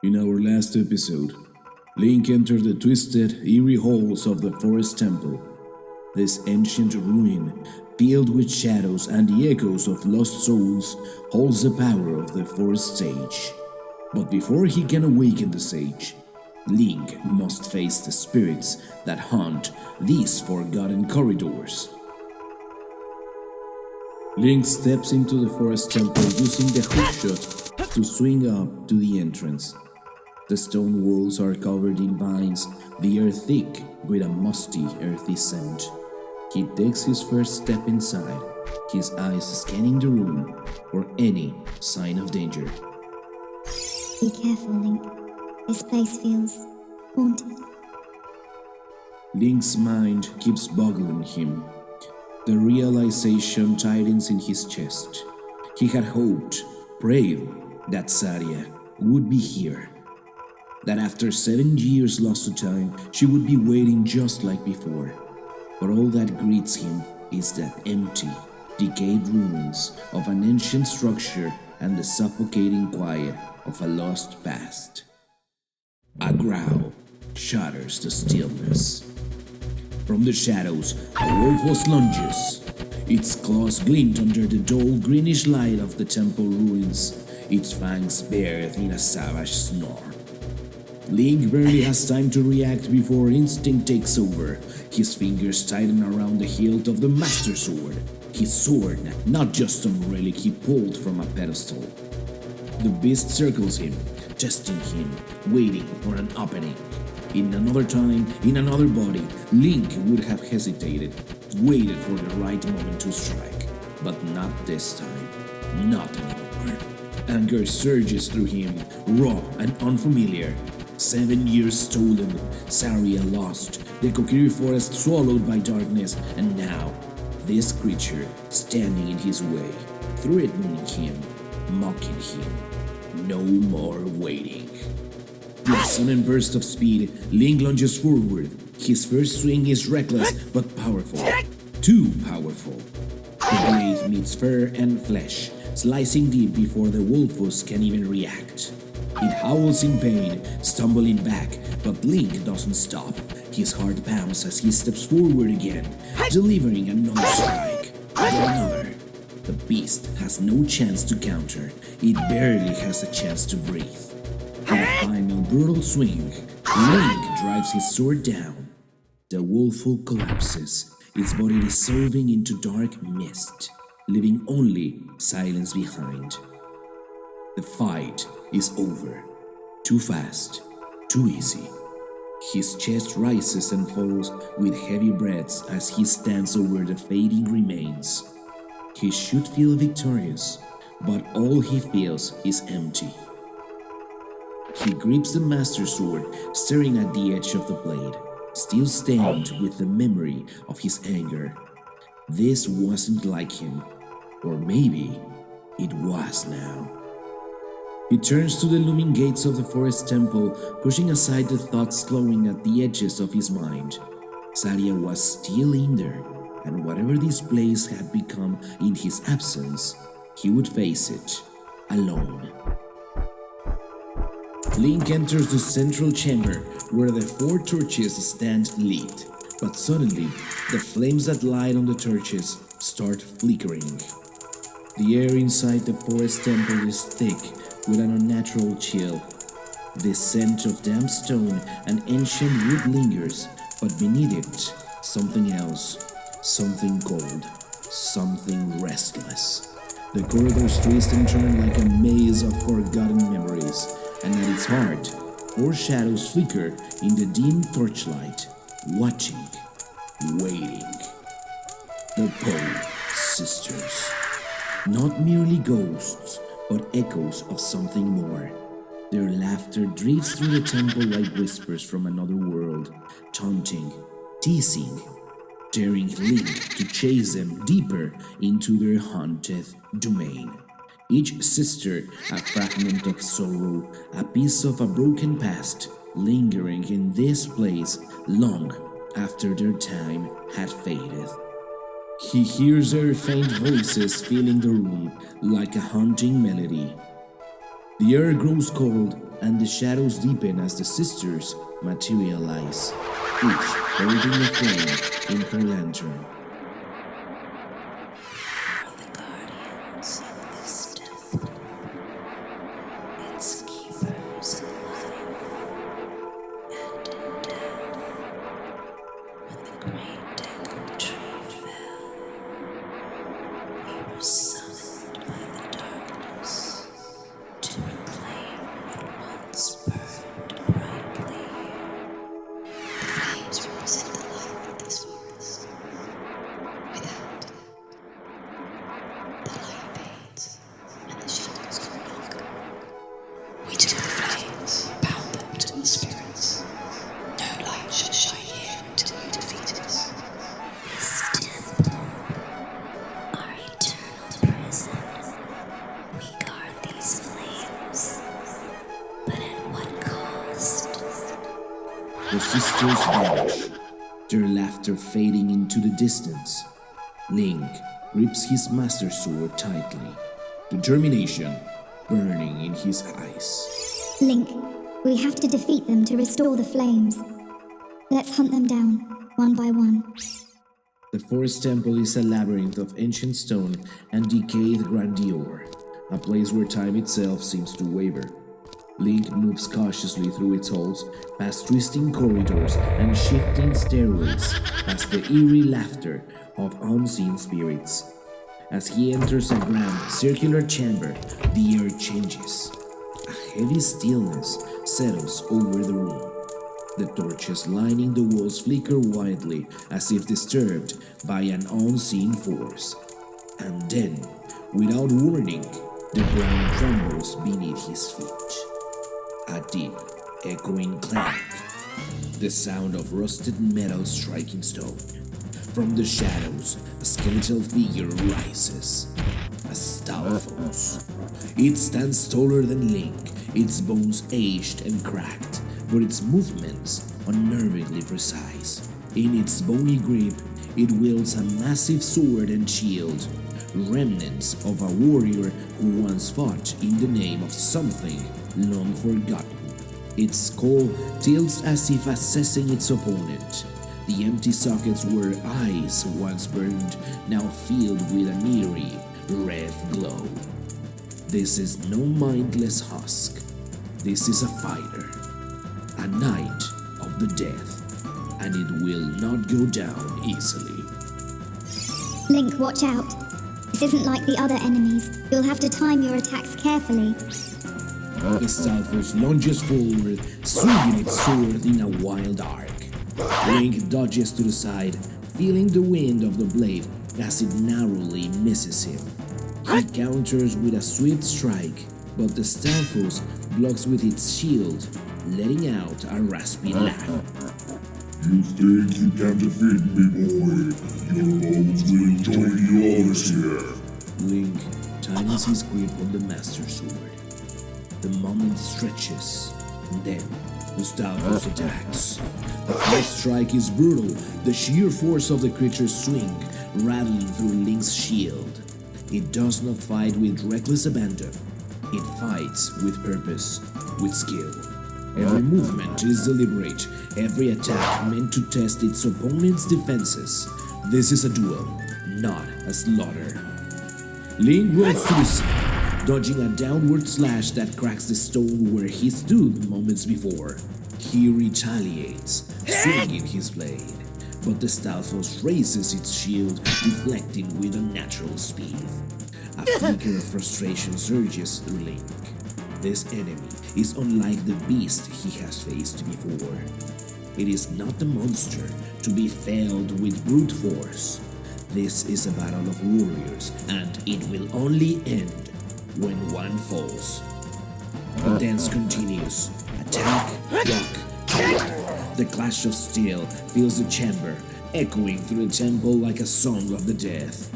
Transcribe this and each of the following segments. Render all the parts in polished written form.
In our last episode, Link entered the twisted, eerie halls of the Forest Temple. This ancient ruin, filled with shadows and the echoes of lost souls, holds the power of the Forest Sage. But before he can awaken the Sage, Link must face the spirits that haunt these forgotten corridors. Link steps into the Forest Temple using the hookshot to swing up to the entrance. The stone walls are covered in vines, the air thick with a musty, earthy scent. He takes his first step inside, his eyes scanning the room for any sign of danger. Be careful, Link. This place feels haunted. Link's mind keeps boggling him. The realization tightens in his chest. He had hoped, prayed, that Saria would be here. That after 7 years lost to time, she would be waiting just like before. But all that greets him is that empty, decayed ruins of an ancient structure and the suffocating quiet of a lost past. A growl shatters the stillness. From the shadows, a wolf lunges. Its claws glint under the dull greenish light of the temple ruins, its fangs bared in a savage snarl. Link barely has time to react before instinct takes over. His fingers tighten around the hilt of the Master Sword. His sword, not just some relic he pulled from a pedestal. The beast circles him, testing him, waiting for an opening. In another time, in another body, Link would have hesitated, waited for the right moment to strike. But not this time. Not anymore. Anger surges through him, raw and unfamiliar. 7 years stolen, Saria lost, the Kokiri Forest swallowed by darkness, and now, this creature standing in his way, threatening him, mocking him. No more waiting. With a sudden burst of speed, Link lunges forward. His first swing is reckless but powerful. Too powerful. The blade meets fur and flesh, slicing deep before the Wolfus can even react. It howls in pain, stumbling back, but Link doesn't stop. His heart pounds as he steps forward again, delivering another strike, then another. The beast has no chance to counter. It barely has a chance to breathe. With a final brutal swing, Link drives his sword down. The Wolful collapses, its body dissolving into dark mist, leaving only silence behind. The fight is over. Too fast, too easy. His chest rises and falls with heavy breaths as he stands over the fading remains. He should feel victorious, but all he feels is empty. He grips the Master Sword, staring at the edge of the blade, still stained with the memory of his anger. This wasn't like him, or maybe it was now. He turns to the looming gates of the Forest Temple, pushing aside the thoughts clawing at the edges of his mind. Saria was still in there, and whatever this place had become in his absence, he would face it alone. Link enters the central chamber where the 4 torches stand lit, but suddenly the flames that light on the torches start flickering. The air inside the Forest Temple is thick with an unnatural chill. The scent of damp stone and ancient wood lingers, but beneath it, something else, something cold, something restless. The corridors twist and turn like a maze of forgotten memories, and at its heart, 4 shadows flicker in the dim torchlight, watching, waiting. The Poe Sisters. Not merely ghosts, but echoes of something more. Their laughter drifts through the temple like whispers from another world, taunting, teasing, daring Link to chase them deeper into their haunted domain. Each sister a fragment of sorrow, a piece of a broken past, lingering in this place long after their time had faded. He hears their faint voices filling the room like a haunting melody. The air grows cold, and the shadows deepen as the sisters materialize, each holding a flame in her lantern. The guardians of this temple, its keepers in life and in death. When the great deckled tree fell, we were summoned by the darkness to reclaim what once burned brightly here. The flames represent the life of this forest. Without them, the light fades and the shadows come longer. We took the flames, bound them to the spirits. No light should shine here until you defeat us. This temple, our eternal prison. We guard these flames, but at what cost? The sisters vanish, their laughter fading into the distance. Link grips his master sword tightly, determination burning in his eyes. Link, we have to defeat them to restore the flames. Let's hunt them down, one by one. The forest temple is a labyrinth of ancient stone and decayed grandeur, a place where time itself seems to waver. Link moves cautiously through its halls, past twisting corridors and shifting stairways, past the eerie laughter of unseen spirits. As he enters a grand circular chamber, the air changes. A heavy stillness settles over the room. The torches lining the walls flicker wildly as if disturbed by an unseen force. And then, without warning, the ground trembles beneath his feet. A deep, echoing clank. The sound of rusted metal striking stone. From the shadows, a skeletal figure rises. A Stalfos. It stands taller than Link, its bones aged and cracked, but its movements unnervingly precise. In its bony grip, it wields a massive sword and shield, remnants of a warrior who once fought in the name of something long forgotten. Its skull tilts as if assessing its opponent. The empty sockets where eyes once burned, now filled with an eerie, red glow. This is no mindless husk. This is a fighter, a knight of the death, and it will not go down easily. Link, watch out. This isn't like the other enemies. You'll have to time your attacks carefully. The Stalfos lunges forward, swinging its sword in a wild arc. Link dodges to the side, feeling the wind of the blade as it narrowly misses him. He counters with a swift strike, but the Stalfos blocks with its shield, letting out a raspy laugh. You think you can defeat me, boy? Your bones will join the others here. Link tightens his grip on the Master Sword. The moment stretches, and then Stalfos attacks. The first strike is brutal, the sheer force of the creature's swing rattling through Link's shield. It does not fight with reckless abandon. It fights with purpose, with skill. Every movement is deliberate, every attack meant to test its opponent's defenses. This is a duel, not a slaughter. Link rolls to the side, dodging a downward slash that cracks the stone where he stood moments before. He retaliates, swinging his blade, but the Stalfos raises its shield, deflecting with unnatural speed. A flicker of frustration surges through Link. This enemy is unlike the beast he has faced before. It is not a monster to be felled with brute force. This is a battle of warriors, and it will only end when one falls. The dance continues. Attack, block, counter. The clash of steel fills the chamber, echoing through the temple like a song of the death.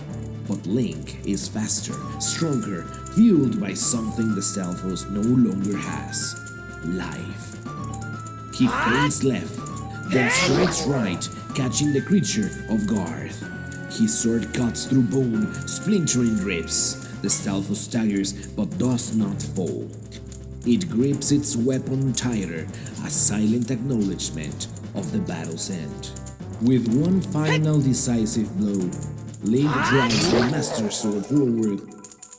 But Link is faster, stronger, fueled by something the Stalfos no longer has. Life. He feints left, then strikes right, catching the creature off guard. His sword cuts through bone, splintering ribs. The Stalfos staggers but does not fall. It grips its weapon tighter, a silent acknowledgement of the battle's end. With one final decisive blow, Link drives the Master Sword forward.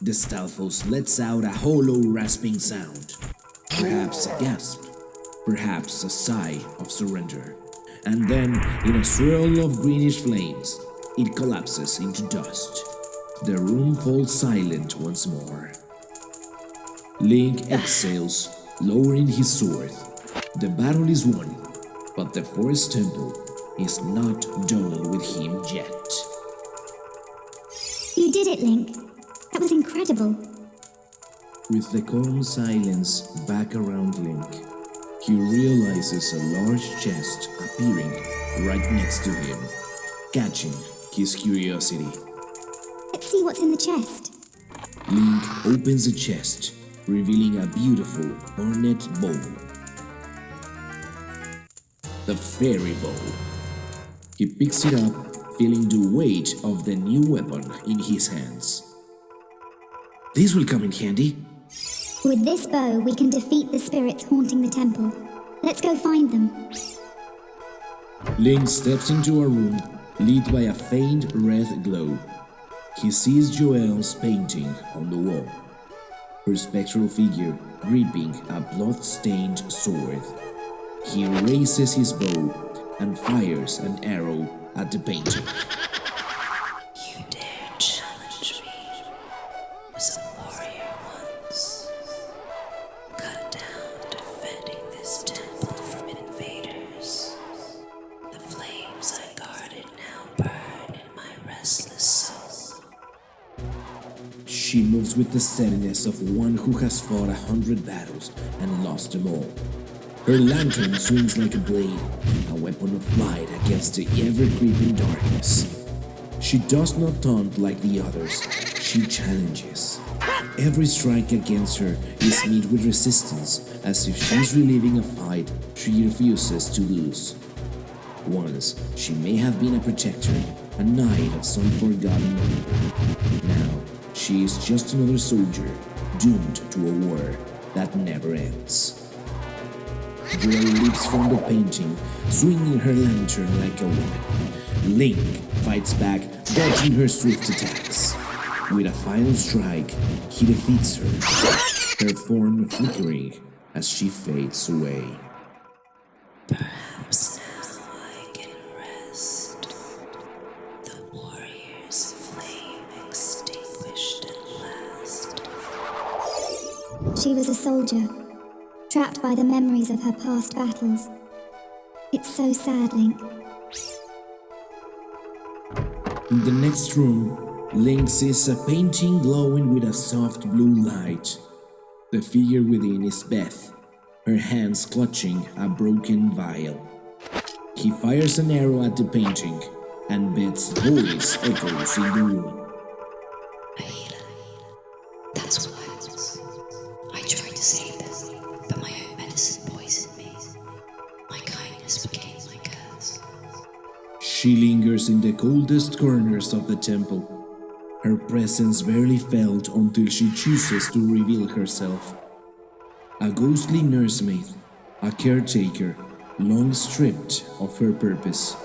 The Stalfos lets out a hollow, rasping sound. Perhaps a gasp, perhaps a sigh of surrender. And then, in a swirl of greenish flames, it collapses into dust. The room falls silent once more. Link exhales, lowering his sword. The battle is won, but the Forest Temple is not done with him yet. You did it, Link. That was incredible. With the calm silence back around Link, he realizes a large chest appearing right next to him, catching his curiosity. Let's see what's in the chest. Link opens the chest, revealing a beautiful ornate bow. The fairy bow. He picks it up, feeling the weight of the new weapon in his hands. This will come in handy. With this bow, we can defeat the spirits haunting the temple. Let's go find them. Link steps into a room lit by a faint red glow. He sees Joelle's painting on the wall, her spectral figure gripping a blood-stained sword. He raises his bow and fires an arrow at the painting. You dare challenge me? Was a warrior once. Cut down defending this temple from invaders. The flames I guarded now burn in my restless soul. She moves with the steadiness of one who has fought 100 battles and lost them all. Her lantern swings like a blade, a weapon of light against the ever-creeping darkness. She does not taunt like the others, she challenges. Every strike against her is met with resistance, as if she's reliving a fight she refuses to lose. Once, she may have been a protector, a knight of some forgotten land. Now, she is just another soldier, doomed to a war that never ends. Joelle leaps from the painting, swinging her lantern like a weapon. Link fights back, dodging her swift attacks. With a final strike, he defeats her, her form flickering as she fades away. Perhaps now I can rest. The warrior's flame extinguished at last. She was a soldier, trapped by the memories of her past battles. It's so sad, Link. In the next room, Link sees a painting glowing with a soft blue light. The figure within is Beth, her hands clutching a broken vial. He fires an arrow at the painting, and Beth's voice echoes in the room. Aida, that's what I was. I tried to save them, but my own medicine poisoned me. My kindness became my curse. She lingers in the coldest corners of the temple, her presence barely felt until she chooses to reveal herself. A ghostly nursemaid, a caretaker, long stripped of her purpose.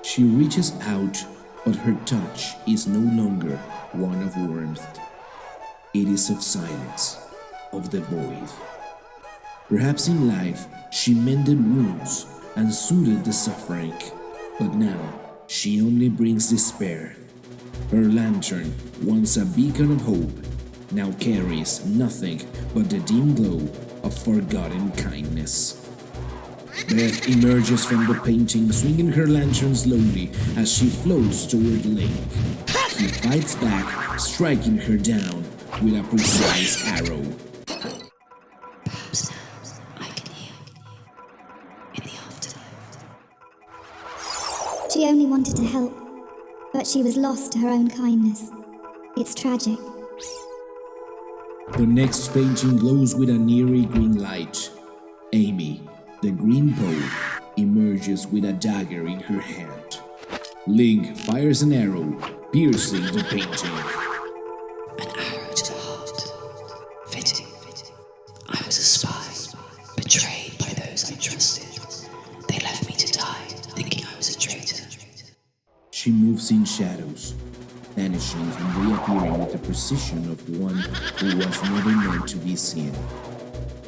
She reaches out, but her touch is no longer one of warmth. It is of silence, of the void. Perhaps in life she mended wounds and soothed the suffering, but now she only brings despair. Her lantern, once a beacon of hope, now carries nothing but the dim glow of forgotten kindness. Beth emerges from the painting, swinging her lantern slowly as she floats toward Link. He fights back, striking her down with a precise arrow. Perhaps now I can heal. In the afterlife. She only wanted to help, but she was lost to her own kindness. It's tragic. The next painting glows with an eerie green light. Amy, the green Poe, emerges with a dagger in her hand. Link fires an arrow, piercing the painting. An arrow to the heart. Fitting. I was was a spy, betrayed by those I trusted. They left me to die, thinking I was a traitor. She moves in shadows, vanishing and reappearing with the precision of one who was never meant to be seen.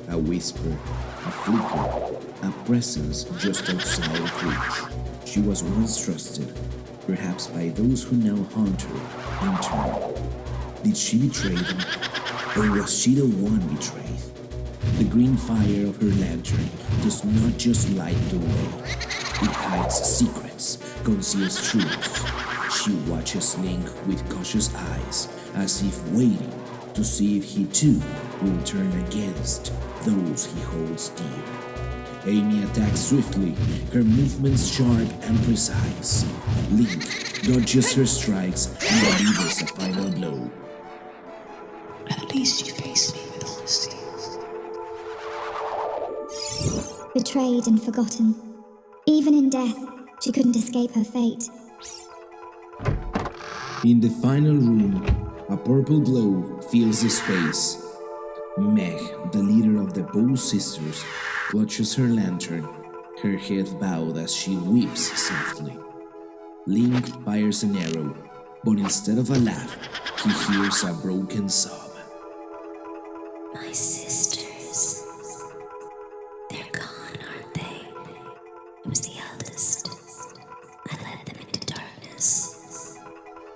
A whisper, a flicker, a presence just outside of reach. She was once trusted, perhaps by those who now haunt her in turn. Did she betray them? Or was she the one betrayed? The green fire of her lantern does not just light the way. It hides secrets, conceals truths. She watches Link with cautious eyes, as if waiting to see if he too will turn against those he holds dear. Amy attacks swiftly, her movements sharp and precise. Link dodges her strikes and delivers a final blow. At least you faced me with honesty. Betrayed and forgotten. Even in death, she couldn't escape her fate. In the final room, a purple glow fills the space. Meg, the leader of the Poe Sisters, clutches her lantern, her head bowed as she weeps softly. Link fires an arrow, but instead of a laugh, he hears a broken sob. My sisters. They're gone, aren't they? I was the eldest. I led them into darkness.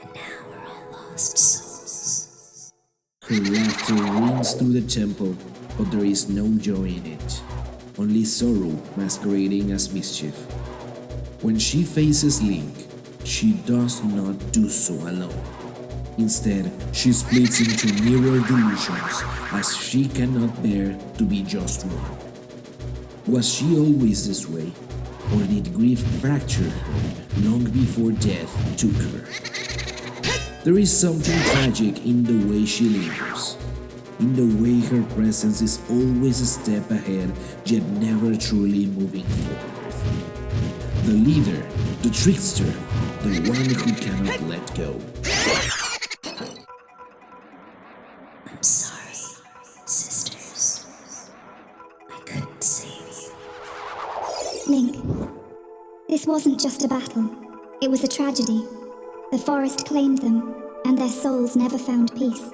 And now we're all lost souls. Her laughter rings through the temple, but there is no joy in it. Only sorrow masquerading as mischief. When she faces Link, she does not do so alone. Instead, she splits into mirror delusions, as she cannot bear to be just one. Was she always this way, or did grief fracture her long before death took her? There is something tragic in the way she lingers, in the way her presence is always a step ahead, yet never truly moving forward. The leader, the trickster, the one who cannot let go. I'm sorry, sisters. I couldn't save you. Link, this wasn't just a battle. It was a tragedy. The forest claimed them, and their souls never found peace.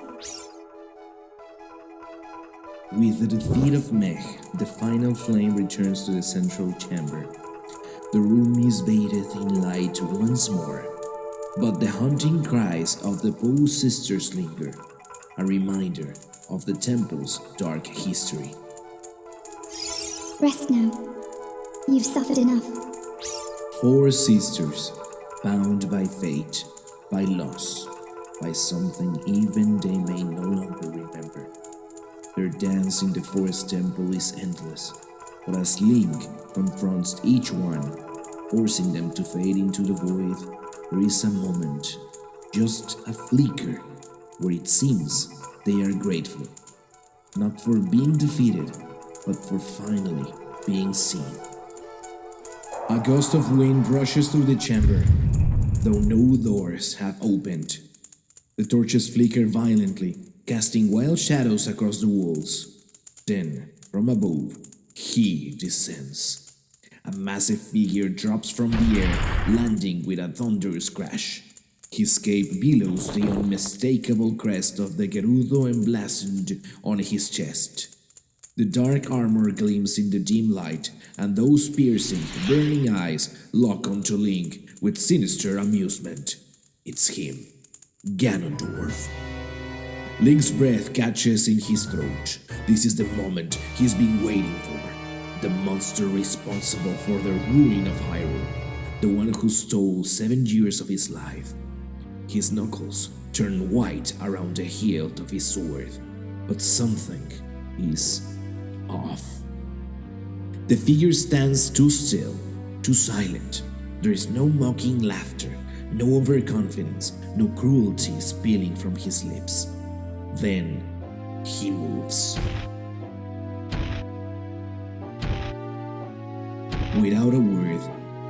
With the defeat of Meg, the final flame returns to the central chamber. The room is bathed in light once more, but the haunting cries of the Poe Sisters linger, a reminder of the temple's dark history. Rest now. You've suffered enough. 4 sisters, bound by fate, by loss, by something even they may no longer remember. Their dance in the forest temple is endless, but as Link confronts each one, forcing them to fade into the void, there is a moment, just a flicker, where it seems they are grateful, not for being defeated, but for finally being seen. A gust of wind rushes through the chamber, though no doors have opened. The torches flicker violently, casting wild shadows across the walls. Then, from above, he descends. A massive figure drops from the air, landing with a thunderous crash. His cape billows the unmistakable crest of the Gerudo emblazoned on his chest. The dark armor gleams in the dim light, and those piercing, burning eyes lock onto Link with sinister amusement. It's him, Ganondorf. Link's breath catches in his throat. This is the moment he's been waiting for. The monster responsible for the ruin of Hyrule. The one who stole 7 years of his life. His knuckles turn white around the hilt of his sword. But something is off. The figure stands too still, too silent. There is no mocking laughter, no overconfidence, no cruelty spilling from his lips. Then he moves. Without a word,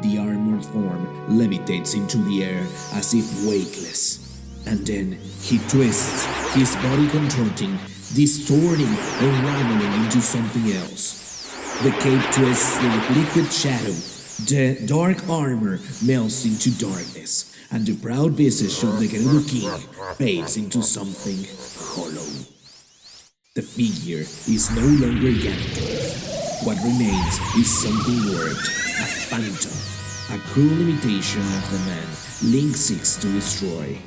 the armored form levitates into the air as if weightless. And then he twists, his body contorting, distorting, unraveling into something else. The cape twists like liquid shadow, the dark armor melts into darkness, and the proud visage of the Gerudo King fades into something hollow. The figure is no longer Ganondorf. What remains is something warped, a phantom, a cruel imitation of the man Link seeks to destroy.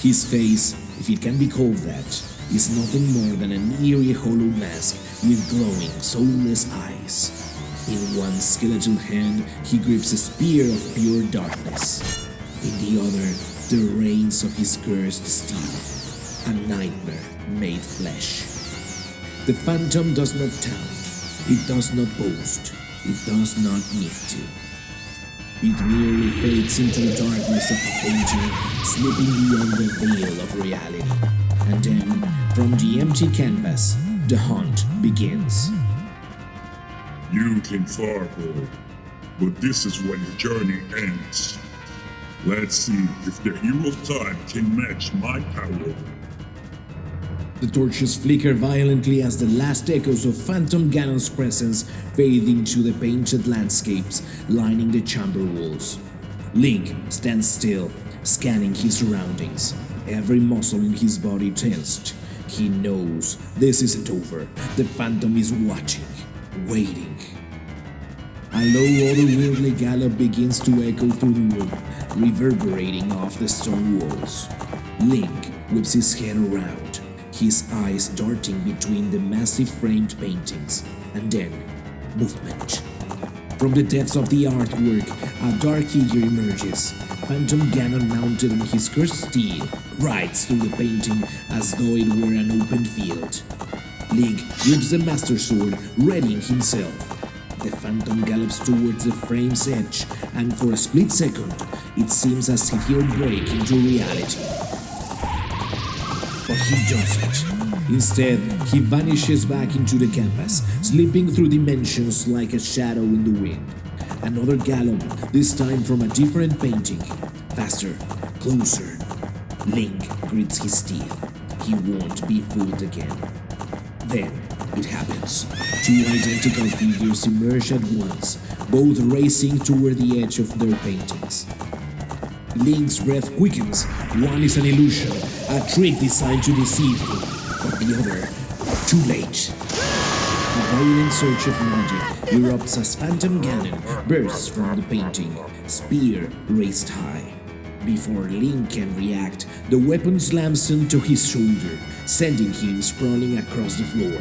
His face, if it can be called that, is nothing more than an eerie hollow mask with glowing, soulless eyes. In one skeletal hand, he grips a spear of pure darkness. In the other, the reins of his cursed steed, a nightmare made flesh. The phantom does not taunt, it does not boast, it does not need to. It merely fades into the darkness of a painting, slipping beyond the veil of reality. And then, from the empty canvas, the hunt begins. You came far, boy, but this is where your journey ends. Let's see if the hero's time can match my power. The torches flicker violently as the last echoes of Phantom Ganon's presence fade into the painted landscapes lining the chamber walls. Link stands still, scanning his surroundings, every muscle in his body tensed. He knows this isn't over. The Phantom is watching, waiting. A low, otherworldly gallop begins to echo through the room, reverberating off the stone walls. Link whips his head around, his eyes darting between the massive framed paintings, and then movement. From the depths of the artwork, a dark figure emerges. Phantom Ganon, mounted on his cursed steed, rides through the painting as though it were an open field. Link grips the Master Sword, readying himself. The Phantom gallops towards the frame's edge, and for a split second, it seems as if he'll break into reality. But he doesn't. Instead, he vanishes back into the canvas, slipping through dimensions like a shadow in the wind. Another gallop, this time from a different painting. Faster, closer. Link grits his teeth. He won't be fooled again. Then, it happens. Two identical figures emerge at once, both racing toward the edge of their paintings. Link's breath quickens. One is an illusion, a trick designed to deceive him, but the other, too late. A violent surge of magic erupts as Phantom Ganon bursts from the painting, spear raised high. Before Link can react, the weapon slams into his shoulder, sending him sprawling across the floor.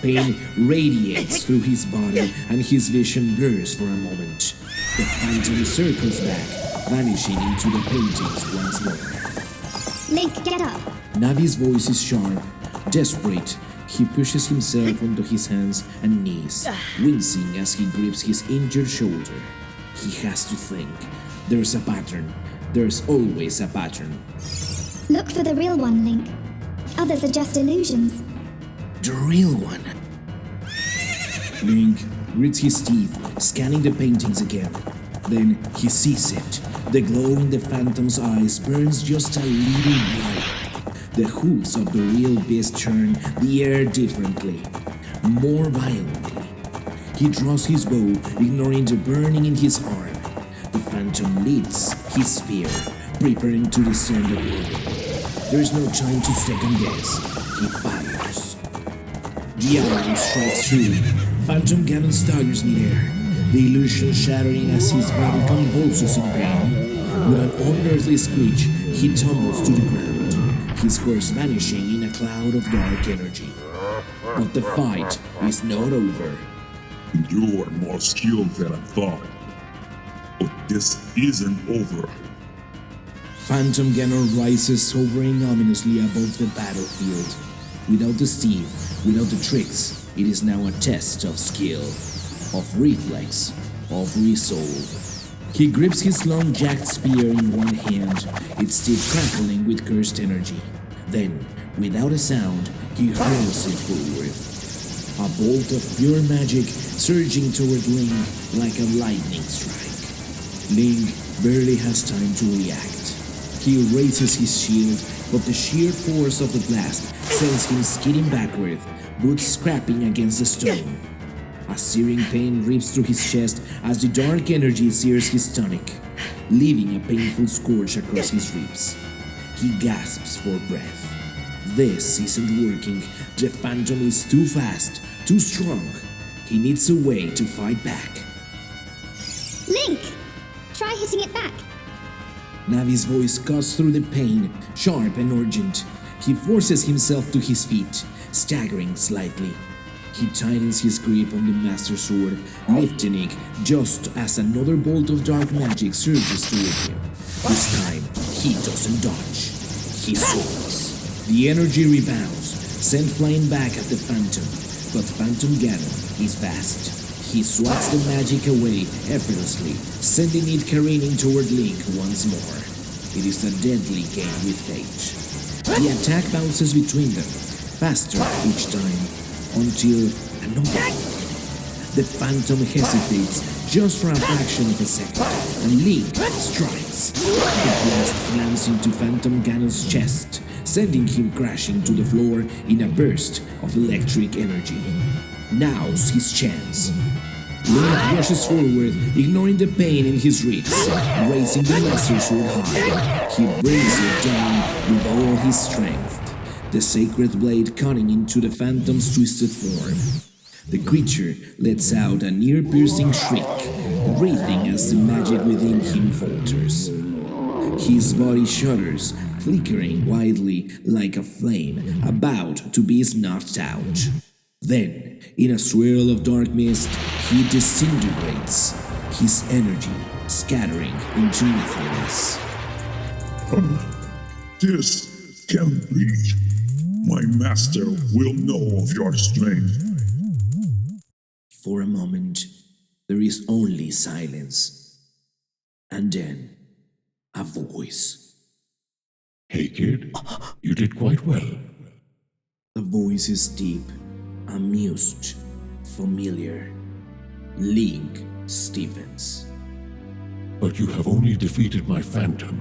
Pain radiates through his body and his vision blurs for a moment. The Phantom circles back, vanishing into the paintings once more. Link, get up! Navi's voice is sharp, desperate. He pushes himself onto his hands and knees, wincing as he grips his injured shoulder. He has to think. There's a pattern. There's always a pattern. Look for the real one, Link. Others are just illusions. The real one. Link grits his teeth, scanning the paintings again. Then he sees it. The glow in the Phantom's eyes burns just a little brighter. The hooves of the real beast churn the air differently, more violently. He draws his bow, ignoring the burning in his arm. The Phantom lifts his spear, preparing to descend upon him. There's no time to second guess. He fires. The arrow strikes true. Phantom Ganon staggers midair, the illusion shattering as his body convulses in pain. With an unearthly screech, he tumbles to the ground, his horse vanishing in a cloud of dark energy. But the fight is not over. You are more skilled than I thought. But this isn't over. Phantom Ganon rises, hovering ominously above the battlefield. Without the steed, without the tricks, it is now a test of skill, of reflex, of resolve. He grips his long jagged spear in one hand, its tip crackling with cursed energy. Then, without a sound, he hurls it forward. A bolt of pure magic surging toward Link like a lightning strike. Link barely has time to react. He raises his shield, but the sheer force of the blast sends him skidding backward, boots scraping against the stone. A searing pain rips through his chest as the dark energy sears his stomach, leaving a painful scourge across his ribs. He gasps for breath. This isn't working. The Phantom is too fast, too strong. He needs a way to fight back. Link! Try hitting it back. Navi's voice cuts through the pain, sharp and urgent. He forces himself to his feet, staggering slightly. He tightens his grip on the Master Sword, lifting it just as another bolt of dark magic surges toward him. This time, he doesn't dodge. He soars. The energy rebounds, sent flying back at the Phantom. But Phantom Ganon is fast. He swats the magic away effortlessly, sending it careening toward Link once more. It is a deadly game with fate. The attack bounces between them, faster each time, until another. The Phantom hesitates just for a fraction of a second, and Link strikes. The blast slams into Phantom Ganon's chest, sending him crashing to the floor in a burst of electric energy. Now's his chance. Link rushes forward, ignoring the pain in his ribs, raising the Master Sword high. He brings it down with all his strength, the sacred blade cutting into the Phantom's twisted form. The creature lets out an ear-piercing shriek, writhing as the magic within him falters. His body shudders, flickering wildly like a flame about to be snuffed out. Then, in a swirl of dark mist, he disintegrates, his energy scattering into nothingness. This can't be. My master will know of your strength. For a moment, there is only silence. And then, a voice. Hey kid, you did quite well. The voice is deep, amused, familiar. Link Stevens. But you have only defeated my Phantom.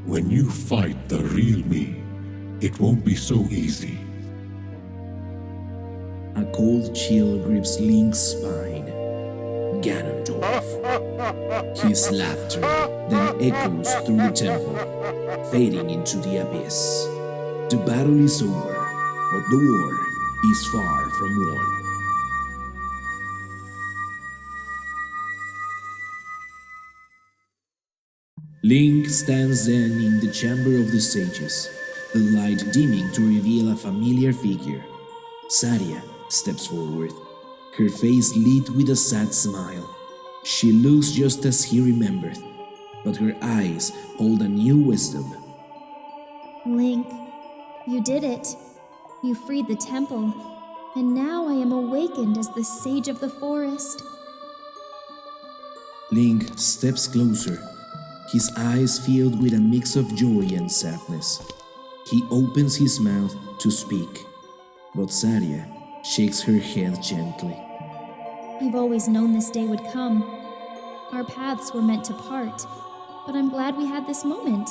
When you fight the real me, it won't be so easy. A cold chill grips Link's spine. Ganondorf. His laughter then echoes through the temple, fading into the abyss. The battle is over, but the war is far from won. Link stands then in the Chamber of the Sages, the light dimming to reveal a familiar figure. Saria steps forward, her face lit with a sad smile. She looks just as he remembered, but her eyes hold a new wisdom. Link, you did it. You freed the temple, and now I am awakened as the Sage of the Forest. Link steps closer, his eyes filled with a mix of joy and sadness. He opens his mouth to speak, but Saria shakes her head gently. I've always known this day would come. Our paths were meant to part, but I'm glad we had this moment.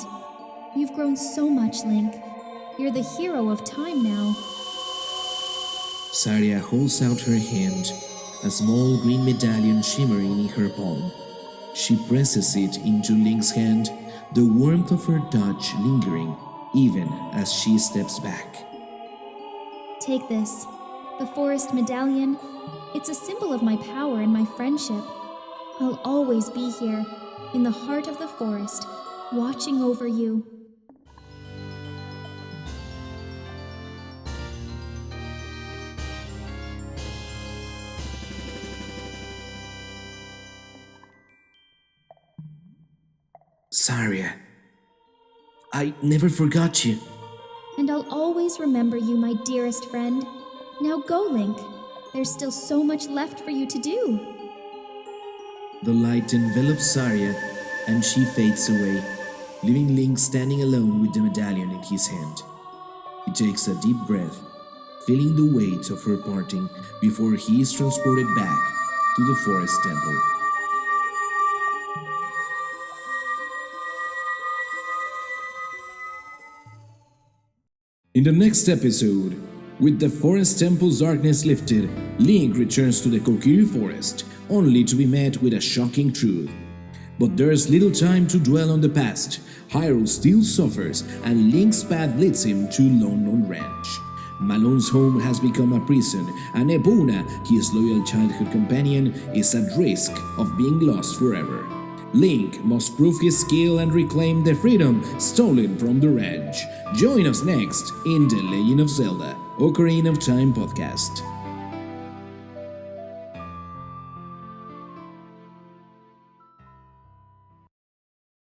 You've grown so much, Link. You're the hero of time now. Saria holds out her hand, a small green medallion shimmering in her palm. She presses it into Link's hand, the warmth of her touch lingering even as she steps back. Take this, the Forest Medallion. It's a symbol of my power and my friendship. I'll always be here, in the heart of the forest, watching over you. Saria, I never forgot you. And I'll always remember you, my dearest friend. Now go, Link. There's still so much left for you to do. The light envelops Saria, and she fades away, leaving Link standing alone with the medallion in his hand. He takes a deep breath, feeling the weight of her parting before he is transported back to the forest temple. In the next episode, with the forest temple's darkness lifted, Link returns to the Kokiri Forest, only to be met with a shocking truth. But there's little time to dwell on the past. Hyrule still suffers, and Link's path leads him to London Ranch. Malone's home has become a prison, and Epona, his loyal childhood companion, is at risk of being lost forever. Link must prove his skill and reclaim the freedom stolen from the ranch. Join us next in The Legend of Zelda: Ocarina of Time podcast.